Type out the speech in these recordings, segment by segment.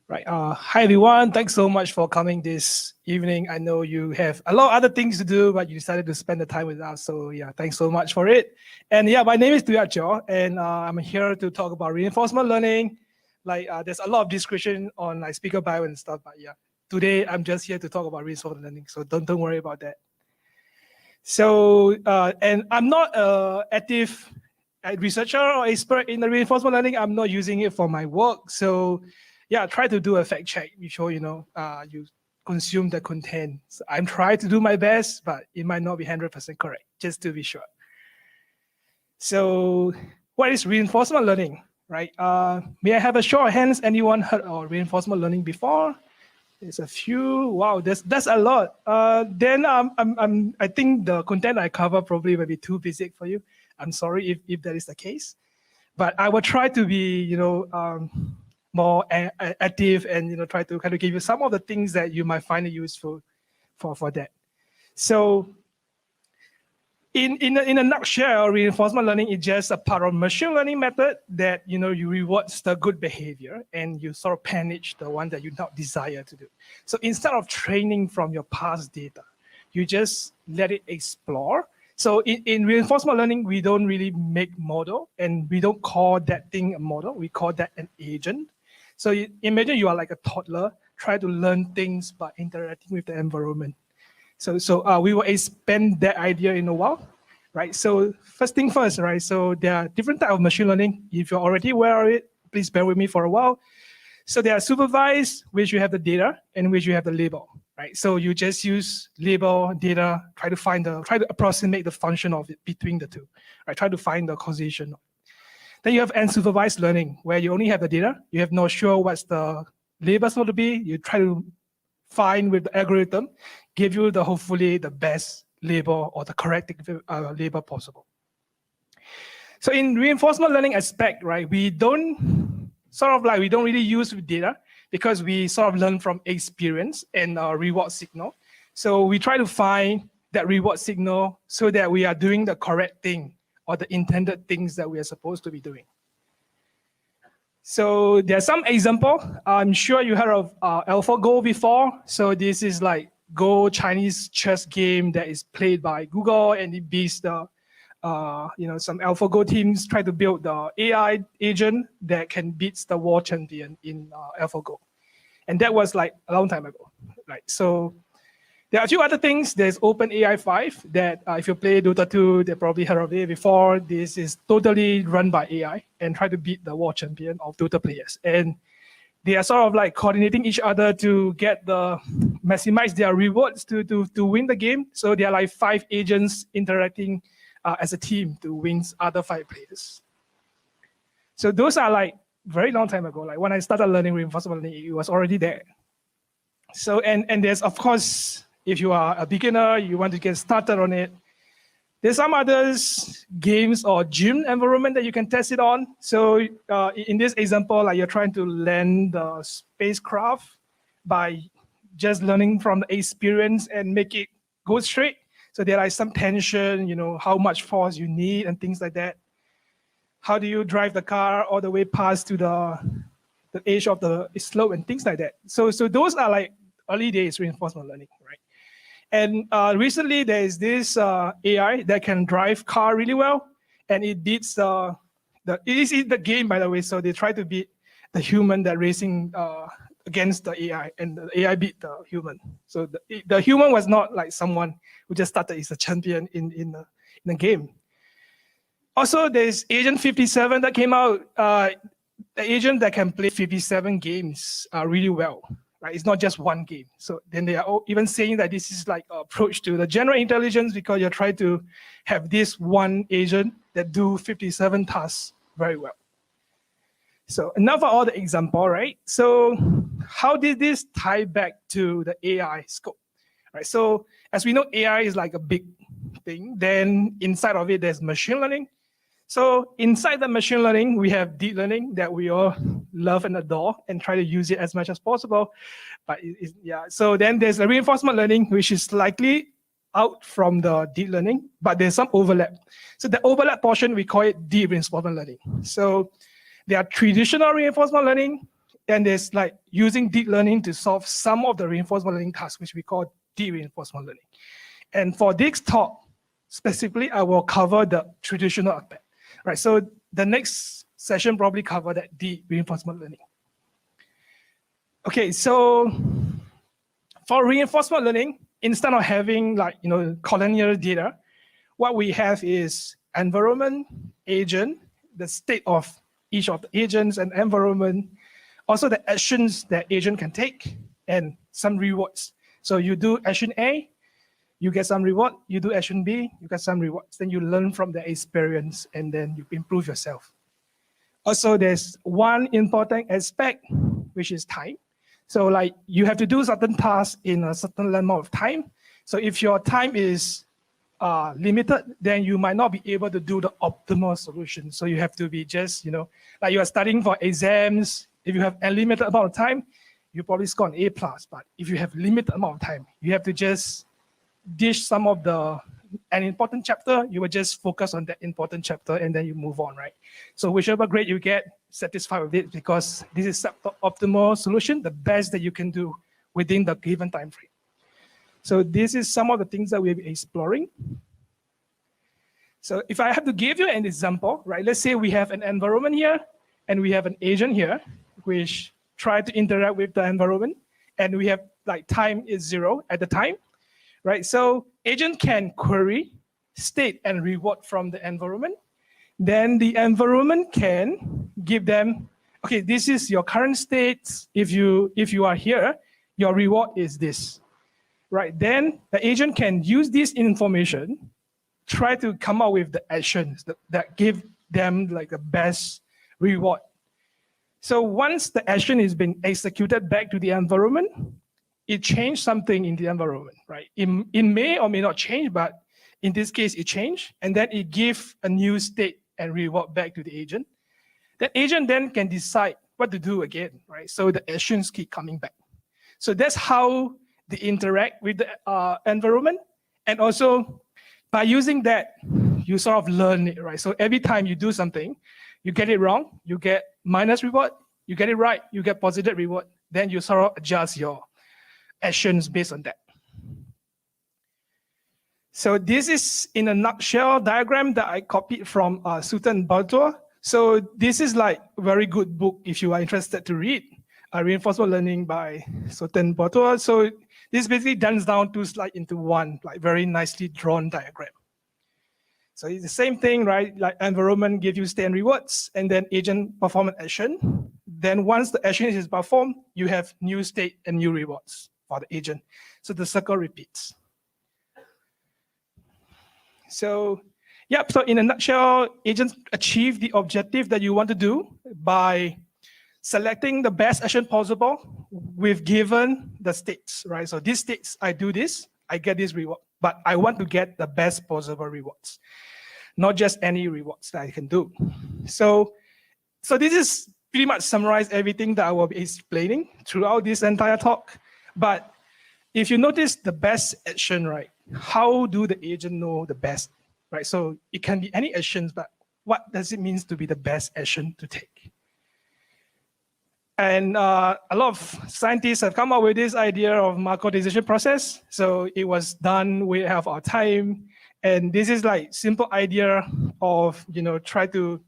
Right. Hi, everyone. Thanks so much for coming this evening. I know you have a lot of other things to do, but you decided to spend the time with us. So yeah, thanks so much for it. And yeah, my name is Kyaw, and I'm here to talk about reinforcement learning. There's a lot of discussion on like speaker bio and stuff, but yeah, today I'm just here to talk about reinforcement learning. So don't worry about that. So and I'm not a active researcher or expert in the reinforcement learning. I'm not using it for my work. So yeah, try to do a fact check before you consume the content. So I'm trying to do my best, but it might not be 100% correct, just to be sure. So what is reinforcement learning, right? May I have a show of hands? Anyone heard of reinforcement learning before? There's a few. Wow, that's a lot. Then I think the content I cover probably will be too basic for you. I'm sorry if that is the case, but I will try to be more active and try to kind of give you some of the things that you might find it useful for that. So in a nutshell, reinforcement learning is just a part of machine learning method that you reward the good behavior and you sort of punish the one that you not desire to do. So instead of training from your past data, you just let it explore. So in reinforcement learning, we don't really make model, and we don't call that thing a model. We call that an agent. So imagine you are like a toddler, try to learn things by interacting with the environment. So we will expand that idea in a while, right? So first thing first, right? So there are different types of machine learning. If you're already aware of it, please bear with me for a while. So there are supervised, which you have the data, and which you have the label, right? So you just use label, data, try to approximate the function of it between the two, right? Try to find the causation. Then you have unsupervised learning, where you only have the data. You have not sure what's the label supposed to be. You try to find with the algorithm, give you hopefully the best label or the correct label possible. So in reinforcement learning aspect, right, we don't really use data because we sort of learn from experience and reward signal. So we try to find that reward signal so that we are doing the correct thing or the intended things that we are supposed to be doing. So there's some example. I'm sure you heard of AlphaGo before. So this is like Go Chinese chess game that is played by Google, and it beats the some AlphaGo teams try to build the AI agent that can beat the world champion in AlphaGo, and that was like a long time ago, right? So there are a few other things. There's OpenAI 5 that if you play Dota 2, they probably heard of it before. This is totally run by AI and try to beat the world champion of Dota players. And they are sort of like coordinating each other to maximize their rewards to win the game. So there are like 5 agents interacting as a team to win other 5 players. So those are like very long time ago. Like when I started learning reinforcement learning, it was already there. So and there's of course, if you are a beginner, you want to get started on it, there's some others games or gym environment that you can test it on. So in this example, like you're trying to land the spacecraft by just learning from the experience and make it go straight. So there are some tension, how much force you need and things like that. How do you drive the car all the way past to the edge of the slope and things like that. So those are like early days reinforcement learning, right? And recently there is this AI that can drive car really well, and it beats it is in the game, by the way. So they try to beat the human that racing against the AI, and the AI beat the human. So the human was not like someone who just started as a champion in the game. Also, there's Agent 57 that came out. The agent that can play 57 games really well. Right? It's not just one game. So then they are even saying that this is like an approach to the general intelligence, because you're trying to have this one agent that do 57 tasks very well. So enough of all the example, right? So how did this tie back to the AI scope? Right. So as we know, AI is like a big thing. Then inside of it, there's machine learning. So inside the machine learning, we have deep learning that we all love and adore and try to use it as much as possible. But yeah, so then there's a reinforcement learning, which is slightly out from the deep learning, but there's some overlap. So the overlap portion, we call it deep reinforcement learning. So there are traditional reinforcement learning, and there's like using deep learning to solve some of the reinforcement learning tasks, which we call deep reinforcement learning. And for this talk, specifically, I will cover the traditional aspect, right? So the next session probably cover that deep reinforcement learning. Okay, so for reinforcement learning, instead of having like, collinear data, what we have is environment, agent, the state of each of the agents and environment, also the actions that agent can take, and some rewards. So you do action A, you get some reward. You do action B, you get some rewards. Then you learn from the experience, and then you improve yourself. Also, there's one important aspect, which is time. So like you have to do certain tasks in a certain amount of time. So if your time is limited, then you might not be able to do the optimal solution. So you have to be just, like you are studying for exams. If you have a limited amount of time, you probably score an A+. But if you have limited amount of time, you have to just dish some of an important chapter, you will just focus on that important chapter and then you move on, right? So whichever grade you get, satisfied with it, because this is the optimal solution, the best that you can do within the given time frame. So this is some of the things that we'll be exploring. So if I have to give you an example, right? Let's say we have an environment here and we have an agent here, which try to interact with the environment, and we have like time is 0 at the time. Right, so agent can query state and reward from the environment. Then the environment can give them, okay, this is your current state. If you are here, your reward is this. Right, then the agent can use this information, try to come up with the actions that give them like the best reward. So once the action is being executed back to the environment, it changed something in the environment, right? It may or may not change, but in this case, it changed, and then it gives a new state and reward back to the agent. The agent then can decide what to do again, right? So the actions keep coming back. So that's how they interact with the environment. And also, by using that, you sort of learn it, right? So every time you do something, you get it wrong, you get minus reward, you get it right, you get positive reward, then you sort of adjust your actions based on that. So this is in a nutshell diagram that I copied from Sutton Bartow. So this is like a very good book if you are interested to read, Reinforcement Learning by Sutton Bartow. So this basically dumbs down 2 slides into one, like very nicely drawn diagram. So it's the same thing, right? Like environment give you state and rewards, and then agent perform an action. Then once the action is performed, you have new state and new rewards for the agent. So the circle repeats. So, yep, so in a nutshell, agents achieve the objective that you want to do by selecting the best action possible with given the states, right? So these states, I do this, I get this reward, but I want to get the best possible rewards, not just any rewards that I can do. So this is pretty much summarize everything that I will be explaining throughout this entire talk. But if you notice the best action, right? How do the agent know the best, right? So it can be any actions, but what does it mean to be the best action to take? And a lot of scientists have come up with this idea of Markov decision process. So it was done, we have our time. And this is like simple idea of, try to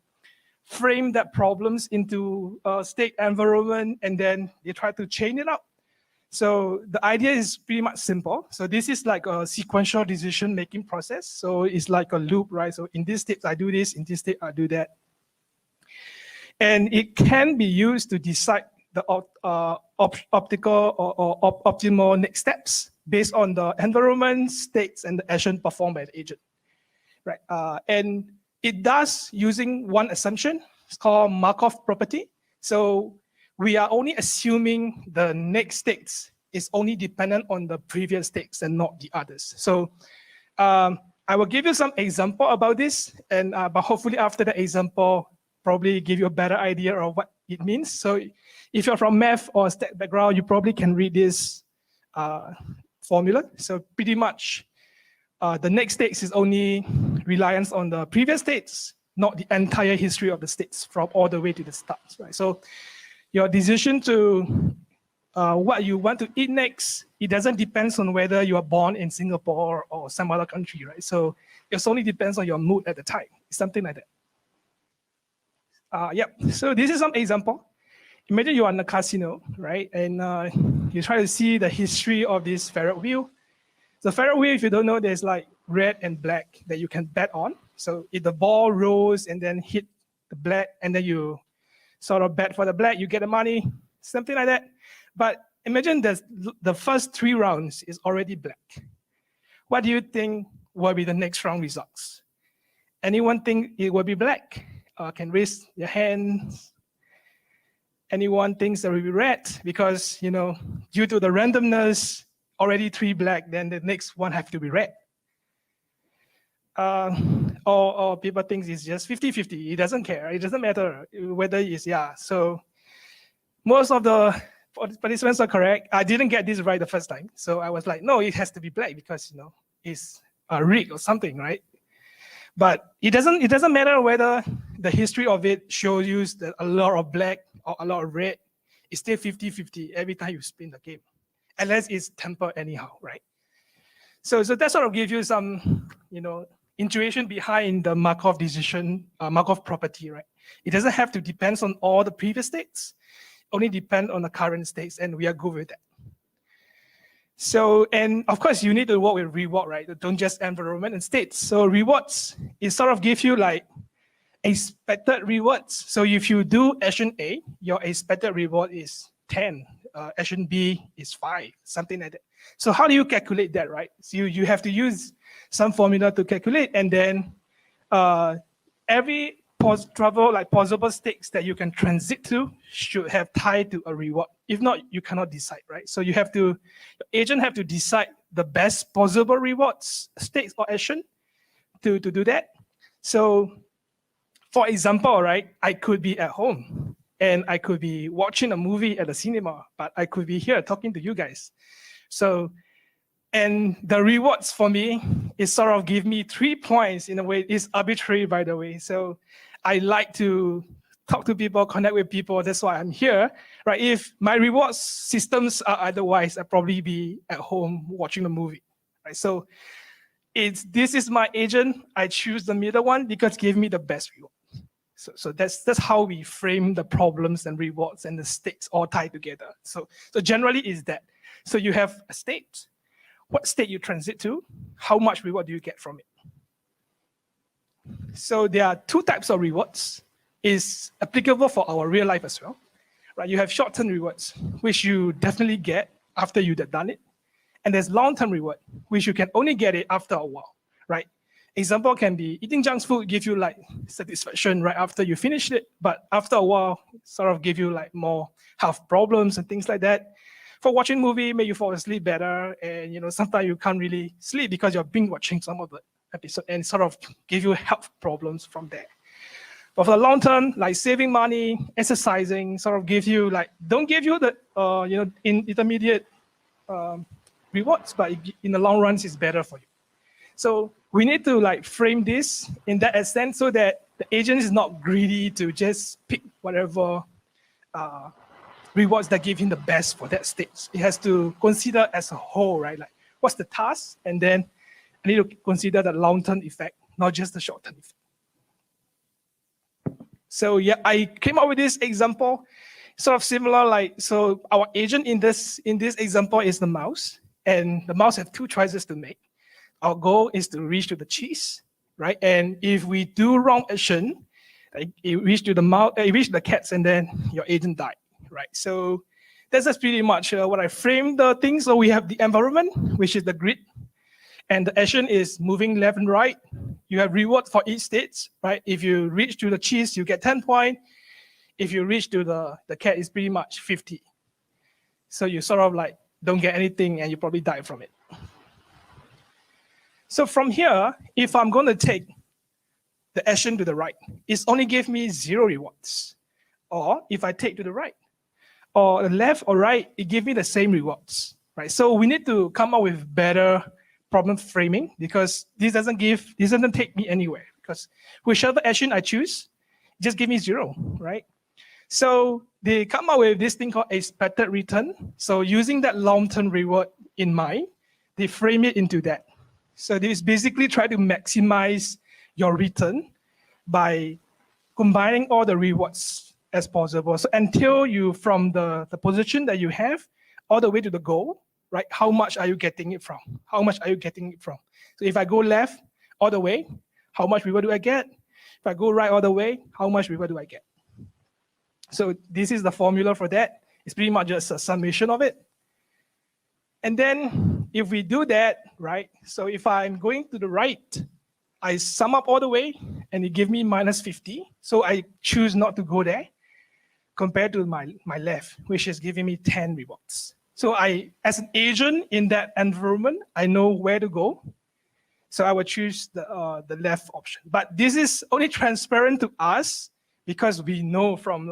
frame that problems into a state environment, and then you try to chain it up. So the idea is pretty much simple. So this is like a sequential decision-making process. So it's like a loop, right? So in this state, I do this. In this state, I do that. And it can be used to decide the optical or optimal next steps based on the environment, states, and the action performed by the agent, right? And it does using one assumption. It's called Markov property. So we are only assuming the next states is only dependent on the previous states and not the others. So I will give you some example about this, and but hopefully after the example, probably give you a better idea of what it means. So if you're from math or stat background, you probably can read this formula. So pretty much the next states is only reliance on the previous states, not the entire history of the states from all the way to the start, right? So your decision to what you want to eat next, it doesn't depend on whether you are born in Singapore or some other country, right? So it only depends on your mood at the time, something like that. Yep, so this is some example. Imagine you are in a casino, right? And you try to see the history of this Ferret wheel. The Ferret wheel, if you don't know, there's like red and black that you can bet on. So if the ball rolls and then hit the black, and then you sort of bet for the black, you get the money, something like that. But imagine the first 3 rounds is already black. What do you think will be the next round results? Anyone think it will be black? Can raise your hands. Anyone thinks there will be red? Because, due to the randomness, already 3 black, then the next one have to be red. Or people think it's just 50-50. It doesn't care. It doesn't matter whether it's, So most of the participants are correct. I didn't get this right the first time. So I was like, no, it has to be black because, it's a rig or something, right? But it doesn't matter whether the history of it shows you that a lot of black or a lot of red. It's still 50-50 every time you spin the game, unless it's tempered anyhow, right? So that sort of gives you some, intuition behind the Markov decision, Markov property, right? It doesn't have to depend on all the previous states, only depend on the current states, and we are good with that. So, and of course, you need to work with reward, right? Don't just environment and states. So rewards, it sort of gives you like expected rewards. So if you do action A, your expected reward is 10. Action B is 5, something like that. So how do you calculate that, right? So you have to use some formula to calculate, and then every possible states that you can transit to should have tied to a reward. If not, you cannot decide, right? So your agent have to decide the best possible rewards, states or action to do that. So for example, right, I could be at home and I could be watching a movie at the cinema, but I could be here talking to you guys. So, and the rewards for me is sort of give me 3 points in a way. It's arbitrary, by the way. So I like to talk to people, connect with people. That's why I'm here, right? If my rewards systems are otherwise, I'd probably be at home watching the movie, right? So this is my agent. I choose the middle one because it gave me the best reward. So that's how we frame the problems and rewards and the states all tied together. So generally is that. So you have a state, what state you transit to, how much reward do you get from it? So there are 2 types of rewards. Is applicable for our real life as well, right? You have short-term rewards, which you definitely get after you've done it. And there's long-term reward, which you can only get it after a while, right? Example can be eating junk food give you like satisfaction right after you finish it, but after a while, sort of give you like more health problems and things like that. For watching movie, make you fall asleep better, and sometimes you can't really sleep because you're binge watching some of the episode, and sort of give you health problems from there. But for the long term, like saving money, exercising, sort of give you like, don't give you the intermediate rewards, but in the long run, it's better for you. So we need to like frame this in that extent so that the agent is not greedy to just pick whatever rewards that give him the best for that stage. It has to consider as a whole, right? Like what's the task? And then I need to consider the long-term effect, not just the short-term effect. So yeah, I came up with this example, sort of similar. So our agent in this example is the mouse, and the mouse have 2 choices to make. Our goal is to reach to the cheese, right? And if we do wrong action, it reach to the mouse, it reach the cats, and then your agent died, right? So that's just pretty much what I framed the thing. So we have the environment, which is the grid, and the action is moving left and right. You have reward for each state, right? If you reach to the cheese, you get 10 points. If you reach to the cat, it's pretty much 50. So you sort of like don't get anything and you probably die from it. So from here, if I'm going to take the action to the right, it's only give me 0 rewards. Or if I take to the right, or the left or right, it gives me the same rewards, right? So we need to come up with better problem framing, because this doesn't take me anywhere, because whichever action I choose, just give me 0, right? So they come up with this thing called expected return. So using that long-term reward in mind, they frame it into that. So this basically try to maximize your return by combining all the rewards as possible. So until you, from the position that you have all the way to the goal, right? How much are you getting it from? How much are you getting it from? So if I go left all the way, how much reward do I get? If I go right all the way, how much reward do I get? So this is the formula for that. It's pretty much just a summation of it. And then if we do that, right? So if I'm going to the right, I sum up all the way and it give me minus 50. So I choose not to go there compared to my left, which is giving me 10 rewards. So I, as an agent in that environment, I know where to go. So I would choose the left option. But this is only transparent to us because we know from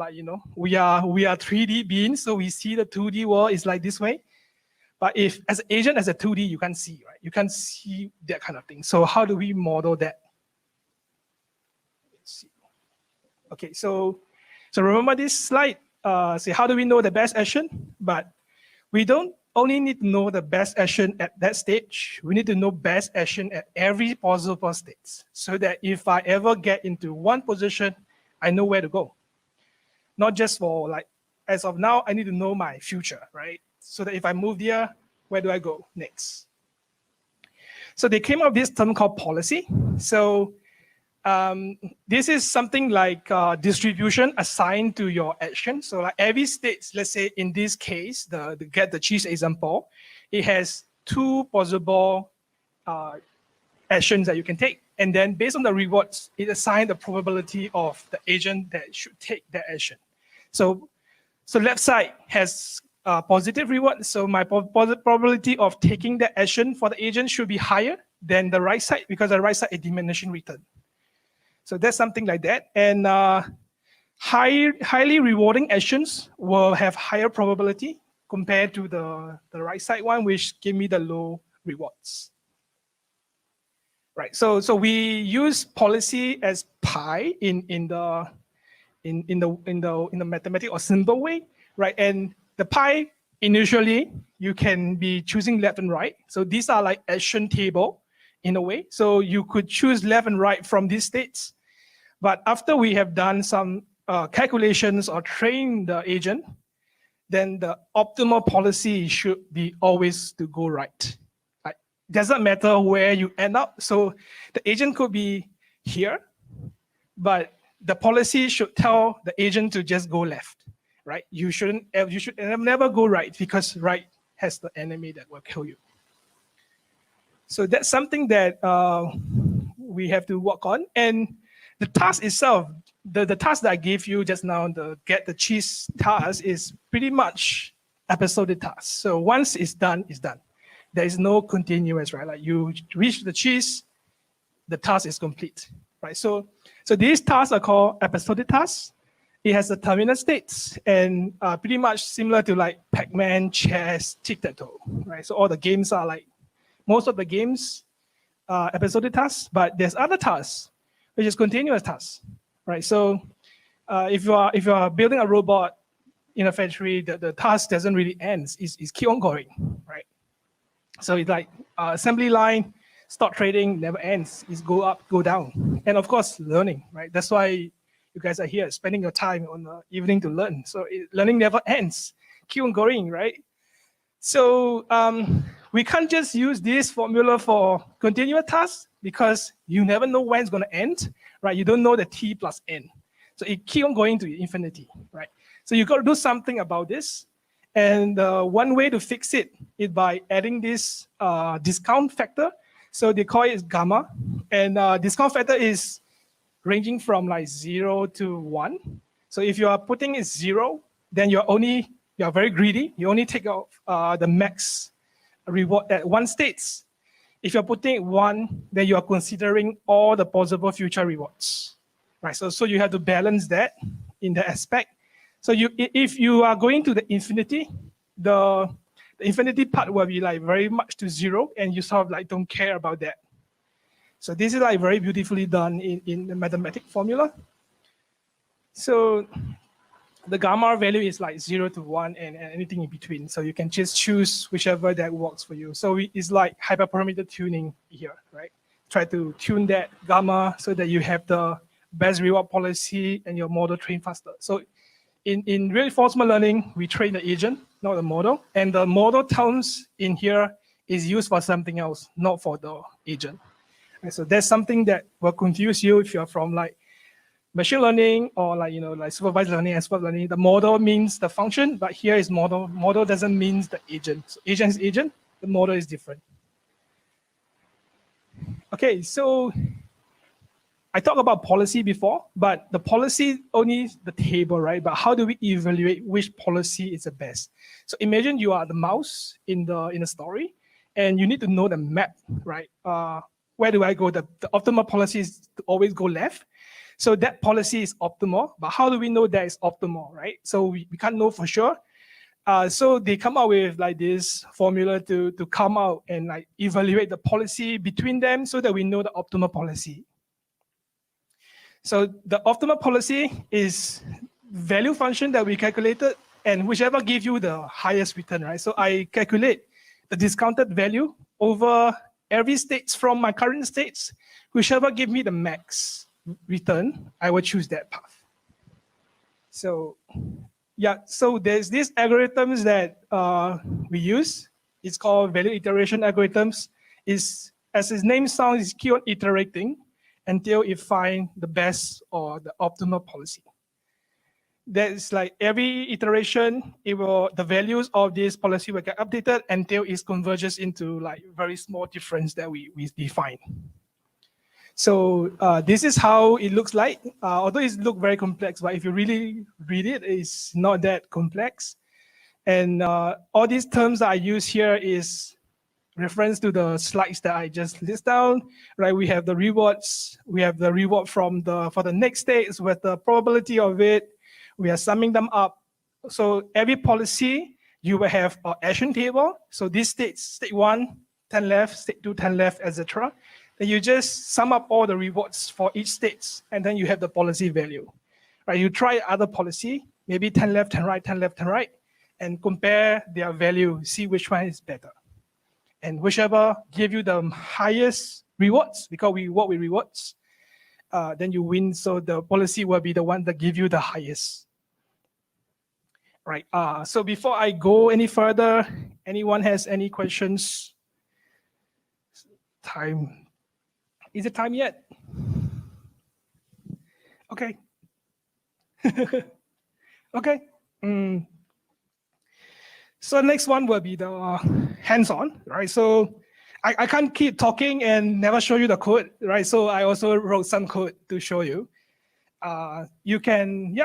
we are 3D beings, so we see the 2D world is like this way. But if as an agent, as a 2D, you can't see, right? You can't see that kind of thing. So how do we model that? Let's see. Okay, so remember this slide, say how do we know the best action? But we don't only need to know the best action at that stage. We need to know best action at every possible state so that if I ever get into one position, I know where to go. Not just for as of now, I need to know my future, right? So that if I move here, where do I go next? So they came up with this term called policy. So this is something like distribution assigned to your action. So like every state, let's say in this case, the get the cheese example, it has two possible actions that you can take. And then based on the rewards, it assigns the probability of the agent that should take that action. So left side has positive reward. So my probability of taking the action for the agent should be higher than the right side because the right side is diminishing return. So that's something like that. And highly rewarding actions will have higher probability compared to the right side one, which give me the low rewards. Right. So we use policy as pi in the mathematical or simple way, right? And the pi initially you can be choosing left and right. So these are like action table in a way. So you could choose left and right from these states. But after we have done some calculations or train the agent, then the optimal policy should be always to go right. Like, doesn't matter where you end up. So the agent could be here, but the policy should tell the agent to just go left, right? You should never go right because right has the enemy that will kill you. So that's something that we have to work on. And the task itself, the task that I gave you just now, the get the cheese task, is pretty much episodic task. So once it's done, it's done. There is no continuous, right? Like you reach the cheese, the task is complete, right? So these tasks are called episodic tasks. It has a terminal states and pretty much similar to like Pac-Man, chess, tic-tac-toe, right? So all the games are like, most of the games are episodic tasks, but there's other tasks which is continuous tasks, right? So if you are building a robot in a factory, the task doesn't really end. It's keep on going, right? So it's like assembly line, stock trading never ends. It's go up, go down. And of course, learning, right? That's why you guys are here, spending your time on the evening to learn. So learning never ends. Keep on going, right? So we can't just use this formula for continuous tasks because you never know when it's going to end, right? You don't know the t plus n. So it keep on going to infinity, right? So you got to do something about this. And one way to fix it is by adding this discount factor. So they call it gamma. And discount factor is ranging from like 0 to 1. So if you are putting it 0, then you are very greedy. You only take out the max reward at one state. If you're putting 1, then you are considering all the possible future rewards, right? So you have to balance that in the aspect. So if you are going to the infinity, the infinity part will be like very much to 0, and you sort of like don't care about that. So this is like very beautifully done in the mathematic formula. So the gamma value is like 0 to 1 and anything in between. So you can just choose whichever that works for you. So it's like hyperparameter tuning here, right? Try to tune that gamma so that you have the best reward policy and your model train faster. So in reinforcement learning, we train the agent, not the model. And the model terms in here is used for something else, not for the agent. And so that's something that will confuse you if you're from like machine learning or like, like supervised learning, expert learning. The model means the function, but here is model. Model doesn't mean the agent. So agent is agent, the model is different. Okay, so I talked about policy before, but the policy only the table, right? But how do we evaluate which policy is the best? So imagine you are the mouse in the story, and you need to know the map, right? Where do I go? The optimal policy is to always go left. So that policy is optimal, but how do we know that is optimal, right? So we can't know for sure. So they come out with like this formula to come out and like evaluate the policy between them so that we know the optimal policy. So the optimal policy is value function that we calculated, and whichever gives you the highest return, right? So I calculate the discounted value over every states from my current states, whichever give me the max return, I will choose that path. So yeah, so there's these algorithms that we use. It's called value iteration algorithms. Is as its name sounds, it's keep on iterating until it finds the best or the optimal policy. That's like every iteration, the values of this policy will get updated until it converges into like very small difference that we define. So this is how it looks like. Although it looks very complex, but if you really read it, it's not that complex. And all these terms that I use here is reference to the slides that I just list down, right? We have the rewards. We have the reward for the next stage with the probability of it. We are summing them up. So every policy, you will have an action table. So this state 1, 10 left, state 2, 10 left, etc. Then you just sum up all the rewards for each state, and then you have the policy value. Right? You try other policy, maybe 10 left, 10 right, 10 left, 10 right, and compare their value, see which one is better. And whichever give you the highest rewards, because we work with rewards, then you win. So the policy will be the one that give you the highest. Right. So before I go any further, anyone has any questions? Time. Is it time yet? Okay. Okay. So next one will be the hands-on, right? So I can't keep talking and never show you the code, right? So I also wrote some code to show you. You can,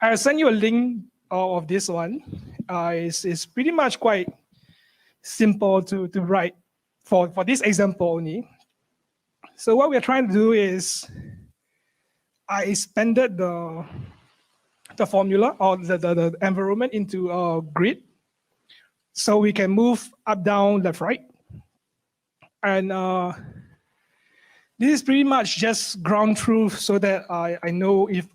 I'll send you a link of this one. It's pretty much quite simple to write for this example only. So what we're trying to do is I expanded the formula or the environment into a grid. So we can move up, down, left, right. And this is pretty much just ground truth so that I know if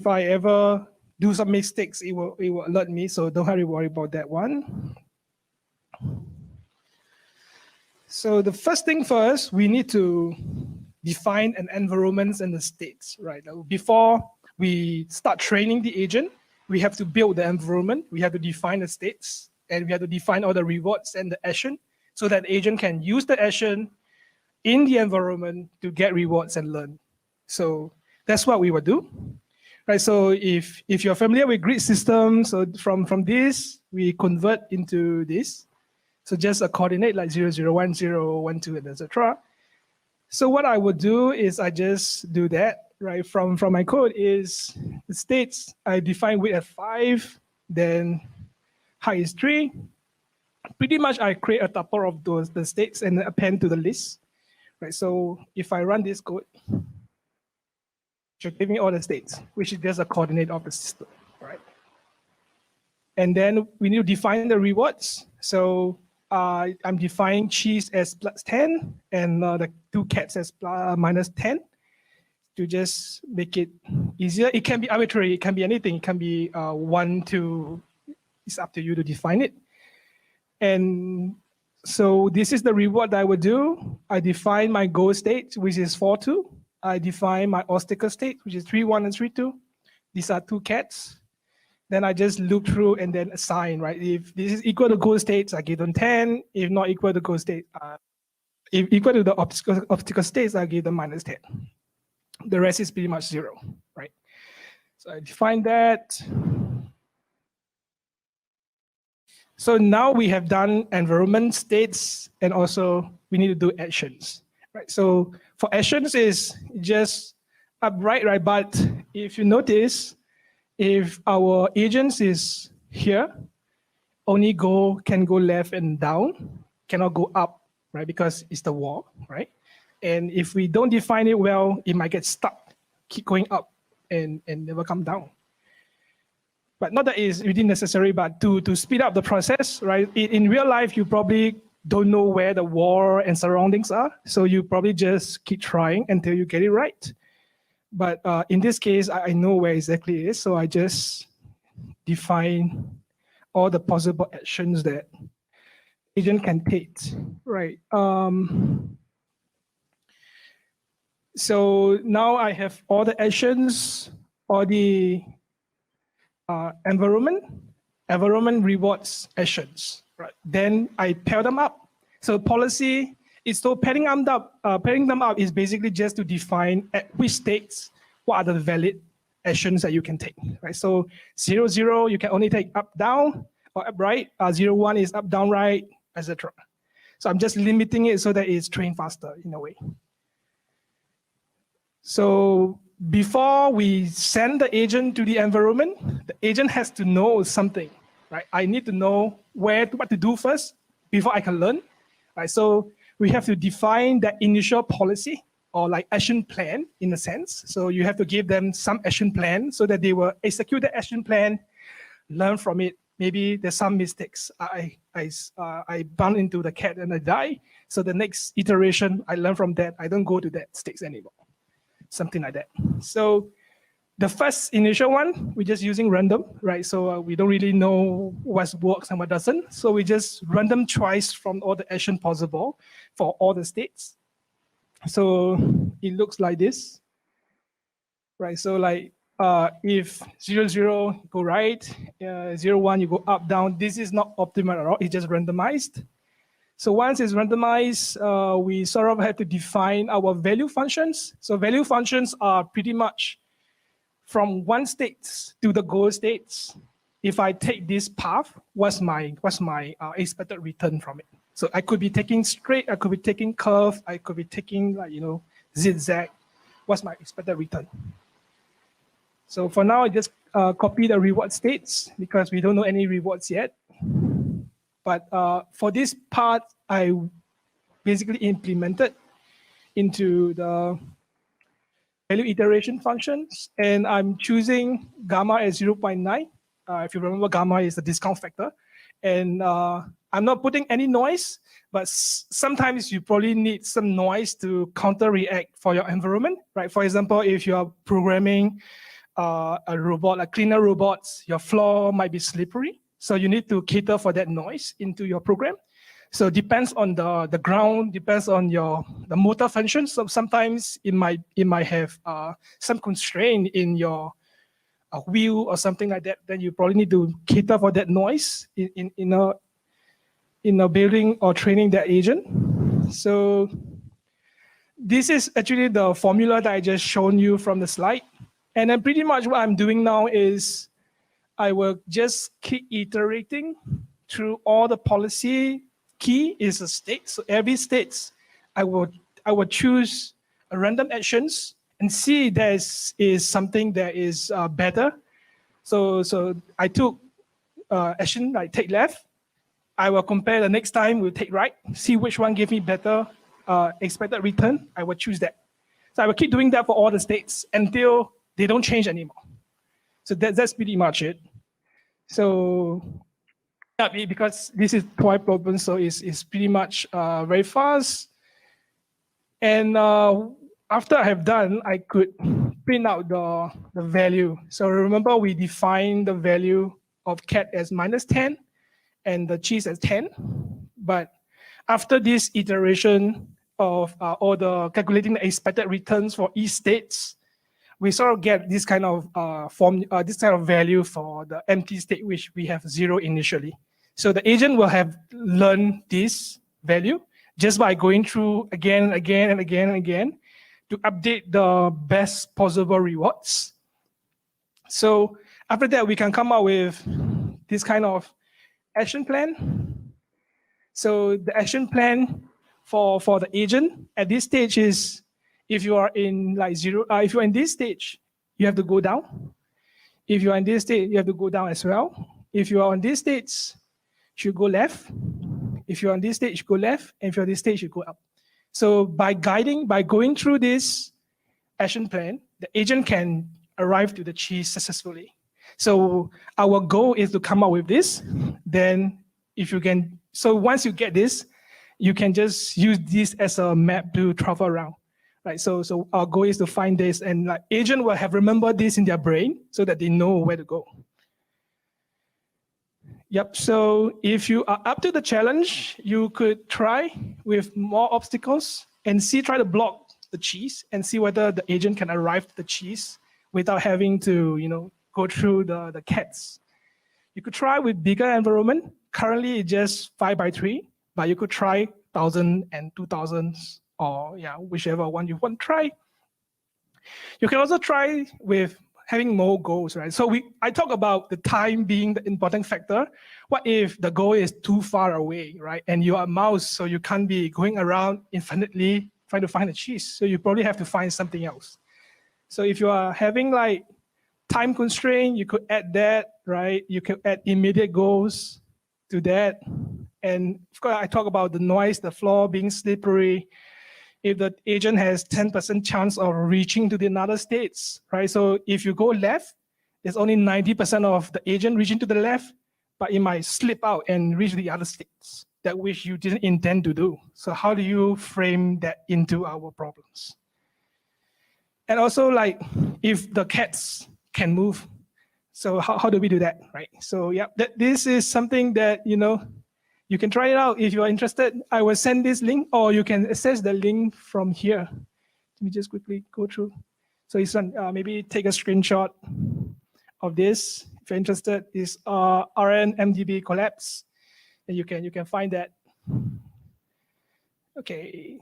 I ever do some mistakes, it will alert me. So don't have to worry about that one. So the first thing first, we need to define an environment and the states, right? Before we start training the agent, we have to build the environment, we have to define the states, and we have to define all the rewards and the action so that the agent can use the action in the environment to get rewards and learn. So that's what we will do. Right, so if you're familiar with grid systems, so from this, we convert into this. So just a coordinate like 0, 0, 1, 0, 1, 2, and etc. So what I would do is I just do that, right? From my code is the states, I define width at 5, then height is 3. Pretty much I create a tuple of the states and append to the list, right? So if I run this code, it should give me all the states, which is just a coordinate of the system, right? And then we need to define the rewards. So I'm defining cheese as +10 and the 2 cats as -10 to just make it easier. It can be arbitrary. It can be anything. It can be 1 to, it's up to you to define it. And so this is the reward that I would do. I define my goal state, which is 4-2. I define my obstacle state, which is 3-1 and 3-2. These are 2 cats. Then I just loop through and then assign, right? If this is equal to goal states, I give them 10. If not equal to goal state, if equal to the obstacle states, I give them -10. The rest is pretty much 0, right? So I define that. So now we have done environment states, and also we need to do actions, right? So for actions is just upright, right? But if you notice, if our agents is here, only can go left and down, cannot go up, right? Because it's the wall, right? And if we don't define it well, it might get stuck, keep going up and never come down. But not that it's really necessary, but to speed up the process, right? In real life, you probably don't know where the wall and surroundings are. So you probably just keep trying until you get it right. But in this case, I know where exactly it is. So I just define all the possible actions that agent can take, right? So now I have all the actions, all the environment rewards actions, right? Then I pair them up. So policy is so pairing them up is basically just to define at which states what are the valid actions that you can take, right? So 0, 0, you can only take up, down, or up, right. 0, 1 is up, down, right, etc. So I'm just limiting it so that it's trained faster in a way. So before we send the agent to the environment, the agent has to know something, right? I need to know what to do first before I can learn, right? So we have to define that initial policy or like action plan in a sense. So you have to give them some action plan so that they will execute the action plan, learn from it. Maybe there's some mistakes. I bump into the cat and I die. So the next iteration, I learn from that. I don't go to that stakes anymore. Something like that. So the first initial one, we're just using random, right? So we don't really know what works and what doesn't. So we just random choice from all the action possible for all the states. So it looks like this, right? So like if 0, 0, go right, 0, 1, you go up, down. This is not optimal at all. It's just randomized. So once it's randomized, we sort of have to define our value functions. So value functions are pretty much from one state to the goal states. If I take this path, what's my expected return from it? So I could be taking straight, I could be taking curve, I could be taking like, zigzag. What's my expected return? So for now, I just copy the reward states because we don't know any rewards yet. But for this part, I basically implemented into the value iteration functions, and I'm choosing gamma as 0.9. If you remember, gamma is the discount factor. And I'm not putting any noise, but sometimes you probably need some noise to counter-react for your environment, right? For example, if you are programming a robot, like cleaner robots, your floor might be slippery. So you need to cater for that noise into your program. So it depends on the ground, depends on the motor function. So sometimes it might have some constraint in your wheel or something like that. Then you probably need to cater for that noise in a building or training that agent. So this is actually the formula that I just shown you from the slide. And then pretty much what I'm doing now is I will just keep iterating through all the policy. Key is a state. So every state, I will choose a random actions and see there is something that is better. So I took action like take left. I will compare the next time with take right, see which one gave me better expected return. I will choose that. So I will keep doing that for all the states until they don't change anymore. So that's pretty much it. So yeah, because this is quite problem, so it's pretty much very fast. And after I have done, I could print out the value. So remember, we defined the value of cat as -10 and the cheese as 10. But after this iteration of all the calculating the expected returns for each states, we sort of get this kind of this kind of value for the empty state, which we have 0 initially. So the agent will have learned this value just by going through again and again and again and again to update the best possible rewards. So after that, we can come up with this kind of action plan. So the action plan for the agent at this stage is, if you are in like 0, if you're in this stage, you have to go down. If you are in this stage, you have to go down as well. If you are on this stage, you go left. If you're on this stage, you go left. And if you're on this stage, you go up. So by going through this action plan, the agent can arrive to the cheese successfully. So our goal is to come up with this. Then if you can, so once you get this, you can just use this as a map to travel around. Right, so our goal is to find this, and like agent will have remembered this in their brain so that they know where to go. Yep, so if you are up to the challenge, you could try with more obstacles and try to block the cheese and see whether the agent can arrive to the cheese without having to, go through the cats. You could try with bigger environment. Currently it's just 5x3, but you could try 1,000 and 2,000. Or whichever one you want to try. You can also try with having more goals, right? So I talk about the time being the important factor. What if the goal is too far away, right? And you are a mouse, so you can't be going around infinitely trying to find a cheese. So you probably have to find something else. So if you are having like time constraint, you could add that, right? You could add immediate goals to that. And of course, I talk about the noise, the floor being slippery. If the agent has 10% chance of reaching to the another states, right? So if you go left, there's only 90% of the agent reaching to the left, but it might slip out and reach the other states that which you didn't intend to do. So how do you frame that into our problems? And also, like, if the cats can move, so how do we do that, right? So yeah, this is something that, you can try it out if you are interested. I will send this link, or you can access the link from here. Let me just quickly go through. So it's maybe take a screenshot of this. If you're interested, is RNMDB collapse, and you can find that. Okay.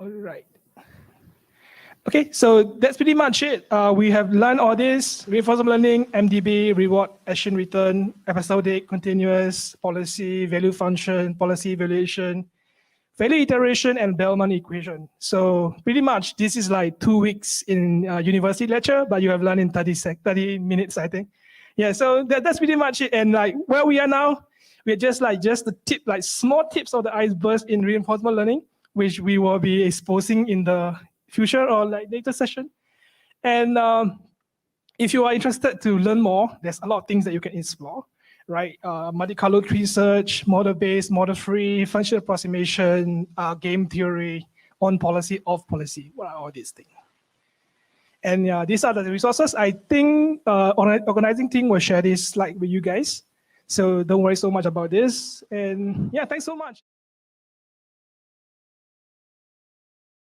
All right. Okay, so that's pretty much it. We have learned all this: reinforcement learning, MDB, reward, action return, episodic, continuous, policy, value function, policy evaluation, value iteration, and Bellman equation. So pretty much this is like 2 weeks in university lecture, but you have learned in 30 minutes, I think. Yeah, so that's pretty much it. And like where we are now, we're just the tip, like small tips of the iceberg in reinforcement learning, which we will be exposing in the future or like later session. And if you are interested to learn more, there's a lot of things that you can explore, right? Multi-colored research, model-based, model-free, functional approximation, game theory, on policy, off policy. What are all these things? And these are the resources. I think organizing team will share this slide with you guys. So don't worry so much about this. And yeah, thanks so much.